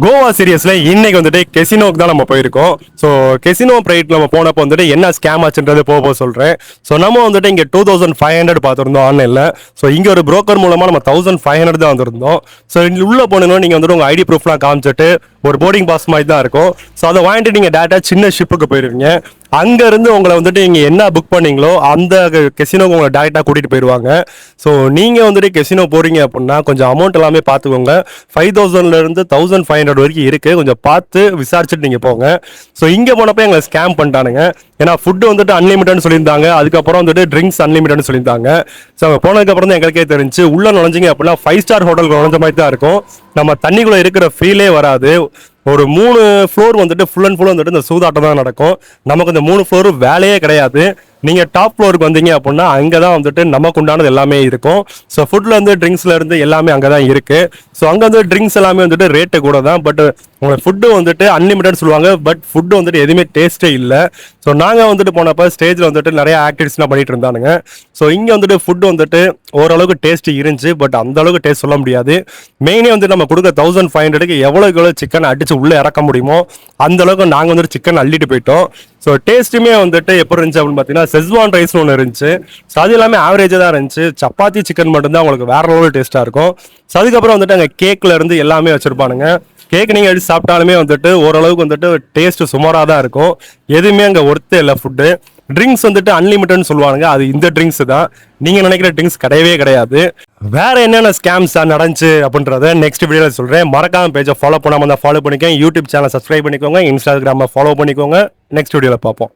கோவா சீரியஸ்ல இன்னைக்கு வந்துட்டு கெசினோக்கு தான் நம்ம போயிருக்கோம். ஸோ கெசினோ பிரைட் நம்ம போனப்போ வந்துட்டு என்ன ஸ்கேம் ஆச்சுன்றது போக சொல்றேன். ஸோ நம்ம வந்துட்டு இங்கே 2500 பார்த்துருந்தோம் ஆன்லைனில். ஸோ இங்கே ஒரு புரோக்கர் மூலமா நம்ம 1500 தான் வந்திருந்தோம். ஸோ உள்ள போனோம் நீங்கள் வந்துட்டு உங்கள் ஐடி ப்ரூஃப்லாம் காமிச்சிட்டு ஒரு போர்டிங் பாஸ் மாதிரி தான் இருக்கும். ஸோ அதை வாங்கிட்டு நீங்கள் டேட்டா சின்ன ஷிப்புக்கு போயிருவீங்க. அங்கேருந்து உங்களை வந்துட்டு நீங்கள் என்ன புக் பண்ணீங்களோ அந்த கெசினோக்கு உங்களை டேரெக்டாக கூட்டிகிட்டு போயிடுவாங்க. ஸோ நீங்கள் வந்துட்டு கெசினோ போகிறீங்க அப்படின்னா கொஞ்சம் அமௌண்ட் எல்லாமே பார்த்துக்கோங்க. 5000 1500 வரைக்கும் இருக்குது. கொஞ்சம் பார்த்து விசாரிச்சுட்டு நீங்கள் போங்க. ஸோ இங்கே போனப்போ எங்களை ஸ்கேம் பண்ணிட்டானுங்க. ஏன்னா ஃபுட்டு வந்துட்டு அன்லிமிட்டட்னு சொல்லியிருந்தாங்க. அதுக்கப்புறம் வந்துட்டு ட்ரிங்க்ஸ் அன்லிமிட்டட்னு சொல்லியிருந்தாங்க. ஸோ அங்கே போனதுக்கப்புறம் தான் எங்களுக்கே தெரிஞ்சு உள்ளே நுழைஞ்சிங்க அப்படின்னா 5 ஸ்டார் ஹோட்டலுக்கு நுழைஞ்ச மாதிரி தான் இருக்கும். நம்ம தண்ணிக்குள்ளே இருக்கிற ஃபீலே வராது. ஒரு 3 ஃப்ளோர் வந்துட்டு ஃபுல் அண்ட் ஃபுல் வந்துட்டு இந்த சூதாட்டம் தான் நடக்கும். நமக்கு இந்த 3 ஃப்ளோர் வேலையே கிடையாது. நீங்கள் டாப் ஃப்ளோருக்கு வந்தீங்க அப்படின்னா அங்கே தான் வந்துட்டு நமக்கு உண்டானது எல்லாமே இருக்கும். ஸோ ஃபுட்லேருந்து ட்ரிங்க்ஸ்லேருந்து எல்லாமே அங்கே தான் இருக்குது. ஸோ அங்கே வந்து ட்ரிங்க்ஸ் எல்லாமே வந்துட்டு ரேட்டு கூட தான். பட் உங்களுக்கு ஃபுட்டு வந்துட்டு அன்லிமிட்டட் சொல்லுவாங்க. பட் ஃபுட்டு வந்துட்டு எதுவுமே டேஸ்ட்டே இல்லை. ஸோ நாங்கள் வந்துட்டு போனப்போ ஸ்டேஜில் வந்துட்டு நிறைய ஆக்டிவிட்டிஸ்லாம் பண்ணிட்டு இருந்தானுங்க. ஸோ இங்கே வந்துட்டு ஃபுட்டு வந்துட்டு ஓரளவுக்கு டேஸ்ட் இருந்துச்சு. பட் அந்த அளவுக்கு டேஸ்ட் சொல்ல முடியாது. மெயினே வந்துட்டு நம்ம கொடுக்க 1500க்கு எவ்வளோ சிக்கன் அடிச்சு உள்ளே இறக்க முடியுமோ அந்த அளவுக்கு நாங்கள் வந்துட்டு சிக்கன் அள்ளிட்டு போயிட்டோம். ஸோ டேஸ்ட்டுமே வந்துட்டு எப்படி இருந்துச்சு அப்படின்னு பார்த்தீங்கன்னா செஸ்வான் ரைஸ்னு ஒன்று இருந்துச்சு. ஸோ அது எல்லாமே ஆவரேஜாக தான் இருந்துச்சு. சப்பாத்தி சிக்கன் மட்டும்தான் உங்களுக்கு வேற லெவல் டேஸ்ட்டாக இருக்கும். ஸோ அதுக்கப்புறம் வந்துட்டு அங்கே கேக்கில் இருந்து எல்லாமே வச்சுருப்பானுங்க. கேக் நீங்கள் எடுத்து சாப்பிட்டாலுமே வந்துட்டு ஓரளவுக்கு வந்துட்டு டேஸ்ட்டு சுமாராக தான் இருக்கும். எதுவுமே அங்கே ஒர்த்தே இல்லை ஃபுட்டு. ட்ரிங்க்ஸ் வந்துட்டு அன்லிமிட்டட்னு சொல்லுவாங்க. அது இந்த ட்ரிங்க்ஸ் தான். நீங்கள் நினைக்கிற ட்ரிங்க்ஸ் கிடையவே கிடையாது. வேற என்னென்ன ஸ்கேம்ஸ் நடந்துச்சு அப்படின்றத நெக்ஸ்ட் வீடியோவில் சொல்கிறேன். மறக்காம பேஜை ஃபாலோ பண்ணாமல் தான் ஃபாலோ பண்ணிக்கோங்க. யூடியூப் சேனல் சப்ஸ்கிரைப் பண்ணிக்கோங்க. இன்ஸ்டாகிராமை ஃபாலோ பண்ணிக்கோங்க. நெக்ஸ்ட் வீடியோவில் பார்ப்போம்.